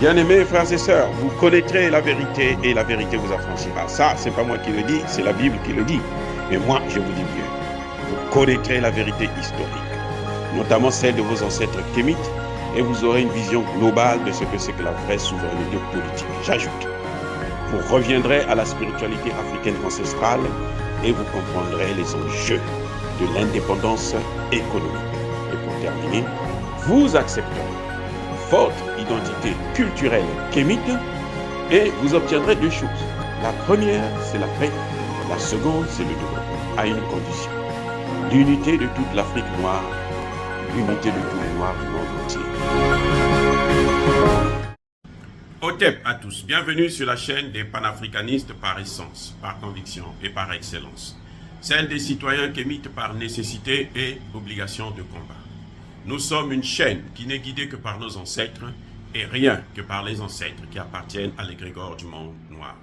Bien-aimés frères et sœurs, vous connaîtrez la vérité et la vérité vous affranchira. Ça, c'est pas moi qui le dis, c'est la Bible qui le dit. Mais moi, je vous dis bien, vous connaîtrez la vérité historique, notamment celle de vos ancêtres kémites, et vous aurez une vision globale de ce que c'est que la vraie souveraineté politique. J'ajoute, vous reviendrez à la spiritualité africaine ancestrale et vous comprendrez les enjeux de l'indépendance économique. Et pour terminer, vous accepterez votre identité culturelle kémite et vous obtiendrez deux choses. La première, c'est la paix. La seconde, c'est le développement, à une condition. L'unité de toute l'Afrique noire, l'unité de tous les Noirs du monde entier. Otep à tous, bienvenue sur la chaîne des panafricanistes par essence, par conviction et par excellence. Celle des citoyens kémites par nécessité et obligation de combat. Nous sommes une chaîne qui n'est guidée que par nos ancêtres et rien que par les ancêtres qui appartiennent à l'égrégore du monde noir.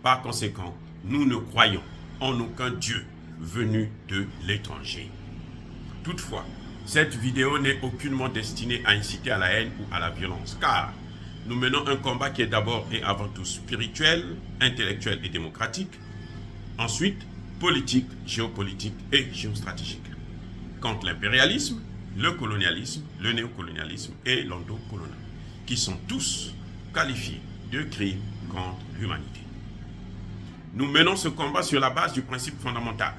Par conséquent, nous ne croyons en aucun Dieu venu de l'étranger. Toutefois, cette vidéo n'est aucunement destinée à inciter à la haine ou à la violence, car nous menons un combat qui est d'abord et avant tout spirituel, intellectuel et démocratique, ensuite politique, géopolitique et géostratégique, contre l'impérialisme, le colonialisme, le néocolonialisme et l'endocolonialisme, qui sont tous qualifiés de crimes contre l'humanité. Nous menons ce combat sur la base du principe fondamental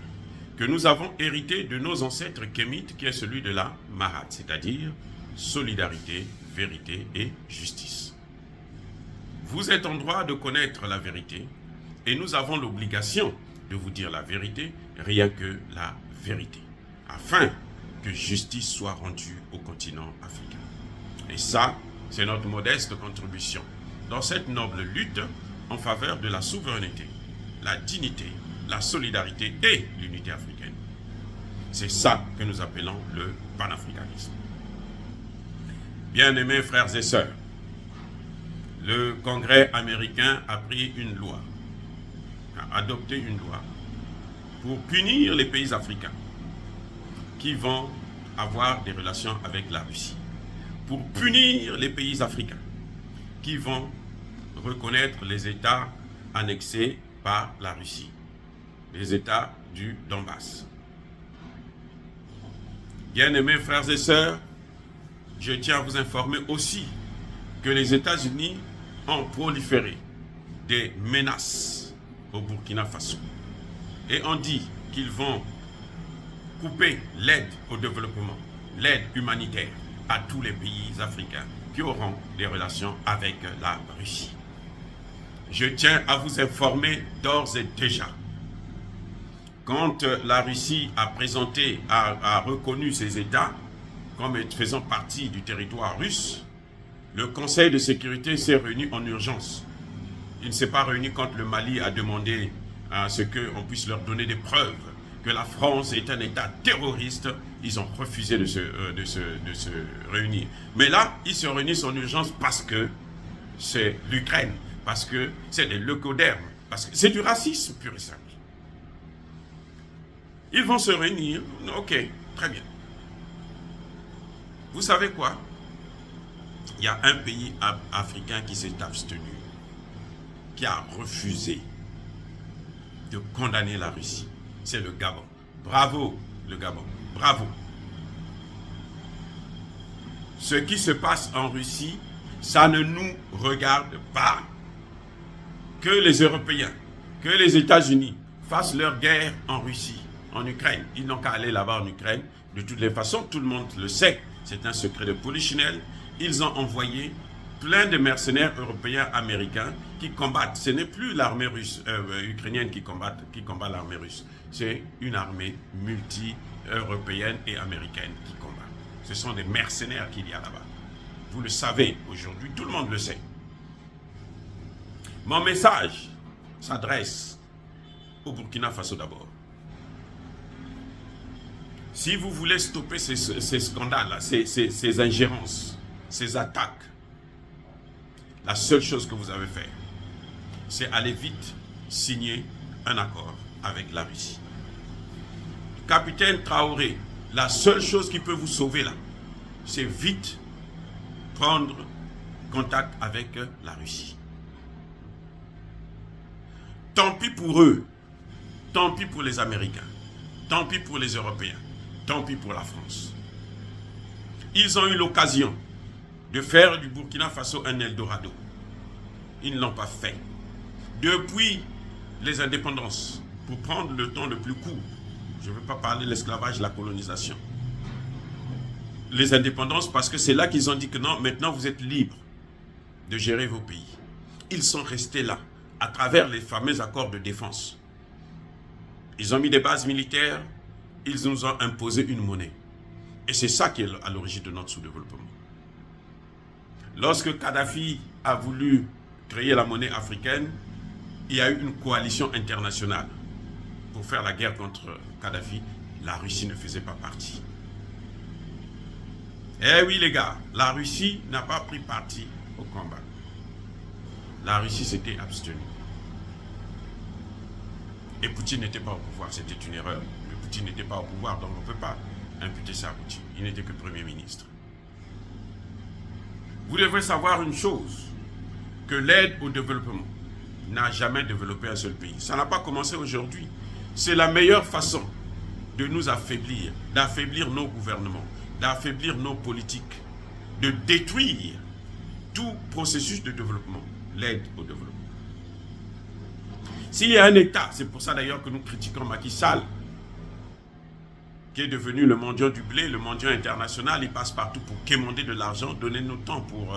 que nous avons hérité de nos ancêtres kémites, qui est celui de la Mahat, c'est-à-dire solidarité, vérité et justice. Vous êtes en droit de connaître la vérité et nous avons l'obligation de vous dire la vérité, rien que la vérité, afin que justice soit rendue au continent africain. Et ça, c'est notre modeste contribution dans cette noble lutte en faveur de la souveraineté, la dignité, la solidarité et l'unité africaine. C'est ça que nous appelons le panafricanisme. Bien-aimés frères et sœurs, le Congrès américain a pris une loi, a adopté une loi pour punir les pays africains qui vont avoir des relations avec la Russie, pour punir les pays africains qui vont reconnaître les États annexés par la Russie, les États du Donbass. Bien-aimés frères et sœurs, je tiens à vous informer aussi que les États-Unis ont proliféré des menaces au Burkina Faso et ont dit qu'ils vont couper l'aide au développement, l'aide humanitaire à tous les pays africains qui auront des relations avec la Russie. Je tiens à vous informer d'ores et déjà, quand la Russie a reconnu ces États comme faisant partie du territoire russe, le Conseil de sécurité s'est réuni en urgence. Il ne s'est pas réuni quand le Mali a demandé à ce qu'on puisse leur donner des preuves que la France est un État terroriste. Ils ont refusé de se réunir. Mais là, ils se réunissent en urgence parce que c'est l'Ukraine, parce que c'est des leucodermes, parce que c'est du racisme pur et simple. Ils vont se réunir, ok, très bien. Vous savez quoi? Il y a un pays africain qui s'est abstenu, qui a refusé de condamner la Russie. C'est le Gabon. Bravo, le Gabon. Bravo. Ce qui se passe en Russie, ça ne nous regarde pas. Que les Européens, que les États-Unis fassent leur guerre en Russie, en Ukraine. Ils n'ont qu'à aller là-bas en Ukraine. De toutes les façons, tout le monde le sait. C'est un secret de Polichinelle. Ils ont envoyé plein de mercenaires européens, américains qui combattent. Ce n'est plus l'armée russe, ukrainienne qui combat l'armée russe. C'est une armée multi-européenne et américaine qui combat. Ce sont des mercenaires qu'il y a là-bas. Vous le savez aujourd'hui, tout le monde le sait. Mon message s'adresse au Burkina Faso d'abord. Si vous voulez stopper ces scandales, ces ingérences, ces attaques, la seule chose que vous avez fait, c'est aller vite signer un accord avec la Russie. Capitaine Traoré, la seule chose qui peut vous sauver là, c'est vite prendre contact avec la Russie. Tant pis pour eux, tant pis pour les Américains, tant pis pour les Européens, tant pis pour la France. Ils ont eu l'occasion de faire du Burkina Faso un Eldorado. Ils ne l'ont pas fait. Depuis les indépendances, pour prendre le temps le plus court, je ne veux pas parler de l'esclavage, de la colonisation. Les indépendances, parce que c'est là qu'ils ont dit que non, maintenant vous êtes libres de gérer vos pays. Ils sont restés là, à travers les fameux accords de défense. Ils ont mis des bases militaires, ils nous ont imposé une monnaie. Et c'est ça qui est à l'origine de notre sous-développement. Lorsque Kadhafi a voulu créer la monnaie africaine, il y a eu une coalition internationale pour faire la guerre contre Kadhafi. La Russie ne faisait pas partie. Eh oui les gars, la Russie n'a pas pris parti au combat. La Russie s'était abstenue. Et Poutine n'était pas au pouvoir, c'était une erreur. Mais Poutine n'était pas au pouvoir, donc on ne peut pas imputer ça à Poutine. Il n'était que Premier ministre. Vous devrez savoir une chose, que l'aide au développement n'a jamais développé un seul pays. Ça n'a pas commencé aujourd'hui. C'est la meilleure façon de nous affaiblir, d'affaiblir nos gouvernements, d'affaiblir nos politiques, de détruire tout processus de développement, l'aide au développement. S'il y a un État, c'est pour ça d'ailleurs que nous critiquons Macky Sall, qui est devenu le mendiant du blé, le mendiant international, il passe partout pour quémander de l'argent, donnez-nous temps pour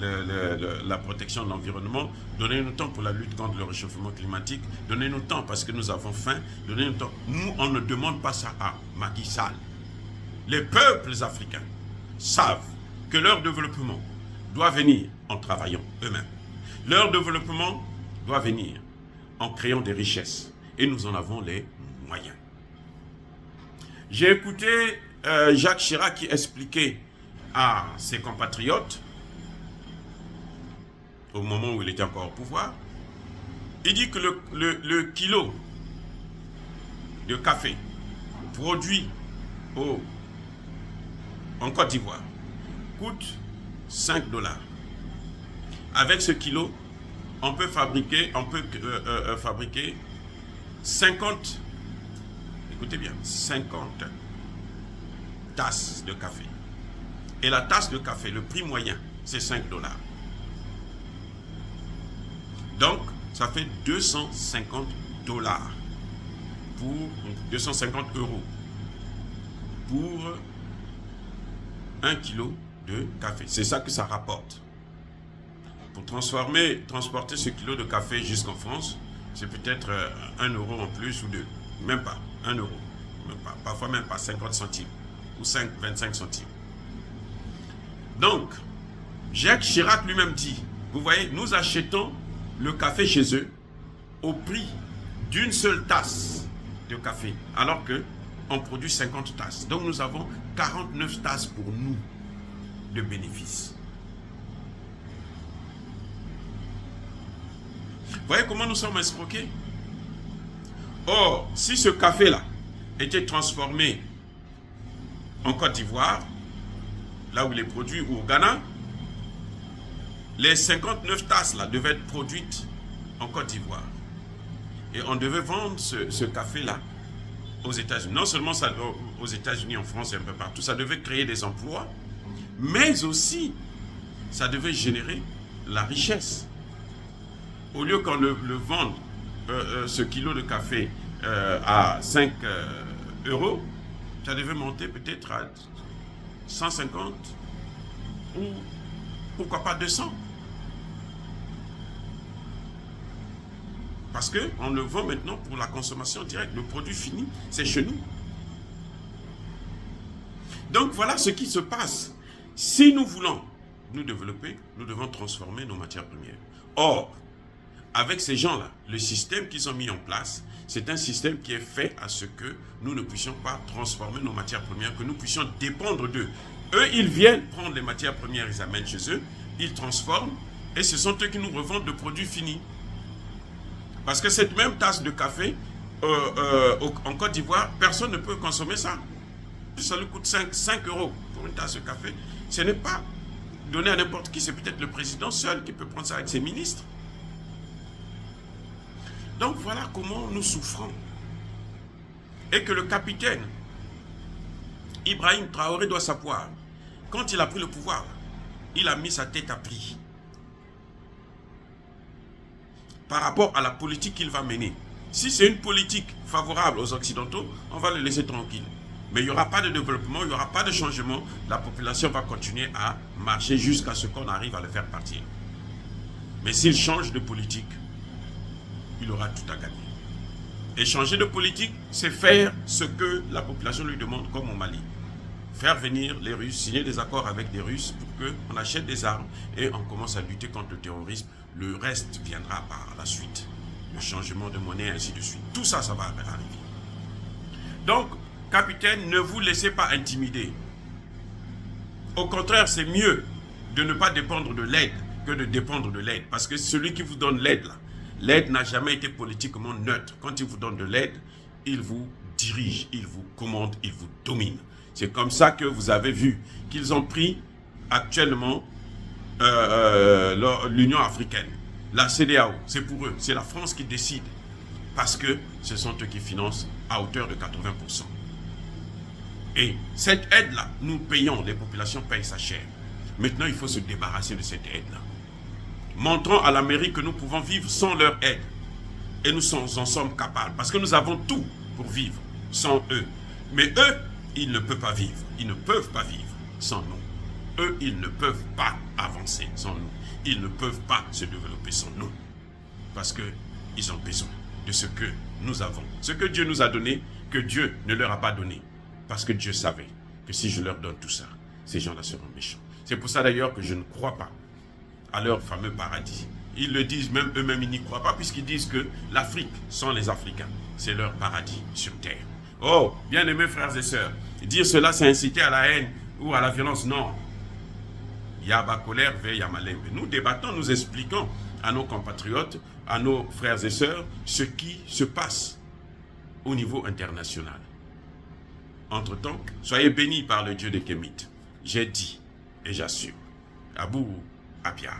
la protection de l'environnement, donnez-nous temps pour la lutte contre le réchauffement climatique, donnez-nous temps parce que nous avons faim, donnez-nous temps. Nous, on ne demande pas ça à Macky Sall. Les peuples africains savent que leur développement doit venir en travaillant eux-mêmes. Leur développement doit venir en créant des richesses. Et nous en avons les moyens. J'ai écouté Jacques Chirac qui expliquait à ses compatriotes, au moment où il était encore au pouvoir, il dit que le kilo de café produit en Côte d'Ivoire coûte 5 $. Avec ce kilo, on peut fabriquer 50, écoutez bien, 50 tasses de café. Et la tasse de café, le prix moyen, c'est 5 $. Donc, ça fait 250 $, pour 250 € pour 1 kilo de café. C'est ça que ça rapporte. Pour transporter ce kilo de café jusqu'en France, c'est peut-être 1 € en plus ou 2. Même pas, 1 €. Même pas, parfois même pas 50 centimes ou 25 centimes. Donc, Jacques Chirac lui-même dit, vous voyez, nous achetons le café chez eux au prix d'une seule tasse de café, alors qu'on produit 50 tasses. Donc nous avons 49 tasses pour nous de bénéfices. Vous voyez comment nous sommes escroqués? Or, si ce café-là était transformé en Côte d'Ivoire, là où il est produit, ou au Ghana, les 59 tasses-là devaient être produites en Côte d'Ivoire. Et on devait vendre ce café-là aux États-Unis. Non seulement ça, aux États-Unis, en France et un peu partout, ça devait créer des emplois, mais aussi, ça devait générer la richesse. Au lieu qu'on le vende, ce kilo de café à 5 €, ça devait monter peut-être à 150 ou pourquoi pas 200. Parce qu'on le vend maintenant pour la consommation directe. Le produit fini, c'est chez nous. Donc voilà ce qui se passe. Si nous voulons nous développer, nous devons transformer nos matières premières. Or, avec ces gens-là, le système qu'ils ont mis en place, c'est un système qui est fait à ce que nous ne puissions pas transformer nos matières premières, que nous puissions dépendre d'eux. Eux, ils viennent prendre les matières premières, ils amènent chez eux, ils transforment, et ce sont eux qui nous revendent le produit fini. Parce que cette même tasse de café, en Côte d'Ivoire, personne ne peut consommer ça. Ça lui coûte 5 € pour une tasse de café. Ce n'est pas donner à n'importe qui, c'est peut-être le président seul qui peut prendre ça avec ses ministres. Donc voilà comment nous souffrons. Et que le capitaine Ibrahim Traoré doit savoir, quand il a pris le pouvoir, il a mis sa tête à prix par rapport à la politique qu'il va mener. Si c'est une politique favorable aux Occidentaux, on va le laisser tranquille. Mais il n'y aura pas de développement, il n'y aura pas de changement. La population va continuer à marcher jusqu'à ce qu'on arrive à le faire partir. Mais s'il change de politique, il aura tout à gagner. Et changer de politique, c'est faire ce que la population lui demande, comme au Mali. Faire venir les Russes, signer des accords avec des Russes pour qu'on achète des armes et on commence à lutter contre le terrorisme. Le reste viendra par la suite. Le changement de monnaie, ainsi de suite. Tout ça, ça va arriver. Donc, capitaine, ne vous laissez pas intimider. Au contraire, c'est mieux de ne pas dépendre de l'aide que de dépendre de l'aide. Parce que celui qui vous donne l'aide, là, l'aide n'a jamais été politiquement neutre. Quand il vous donne de l'aide, il vous dirige, il vous commande, il vous domine. C'est comme ça que vous avez vu qu'ils ont pris actuellement l'Union africaine. La CEDEAO, c'est pour eux. C'est la France qui décide. Parce que ce sont eux qui financent à hauteur de 80%. Et cette aide-là, nous payons, les populations payent sa chair. Maintenant, il faut se débarrasser de cette aide-là. Montrons à l'Amérique que nous pouvons vivre sans leur aide. Et nous en sommes capables. Parce que nous avons tout pour vivre sans eux. Mais eux, ils ne peuvent pas vivre. Ils ne peuvent pas vivre sans nous. Eux, ils ne peuvent pas avancer sans nous. Ils ne peuvent pas se développer sans nous. Parce qu'ils ont besoin de ce que nous avons. Ce que Dieu nous a donné, que Dieu ne leur a pas donné. Parce que Dieu savait que si je leur donne tout ça, ces gens-là seront méchants. C'est pour ça d'ailleurs que je ne crois pas à leur fameux paradis. Ils le disent même eux-mêmes, ils n'y croient pas, puisqu'ils disent que l'Afrique sont les Africains. C'est leur paradis sur terre. Oh, bien-aimés frères et sœurs, dire cela, c'est inciter à la haine ou à la violence. Non. Yaba colère, veille à malembe. Nous débattons, nous expliquons à nos compatriotes, à nos frères et sœurs, ce qui se passe au niveau international. Entre-temps, soyez bénis par le Dieu des Kémites. J'ai dit et j'assure. Abou Apia.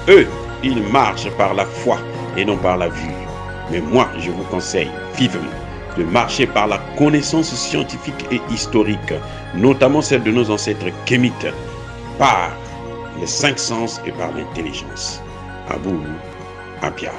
Eux, ils marchent par la foi et non par la vue. Mais moi, je vous conseille vivement de marcher par la connaissance scientifique et historique, notamment celle de nos ancêtres kémites, par les 5 sens et par l'intelligence. Abou Apia.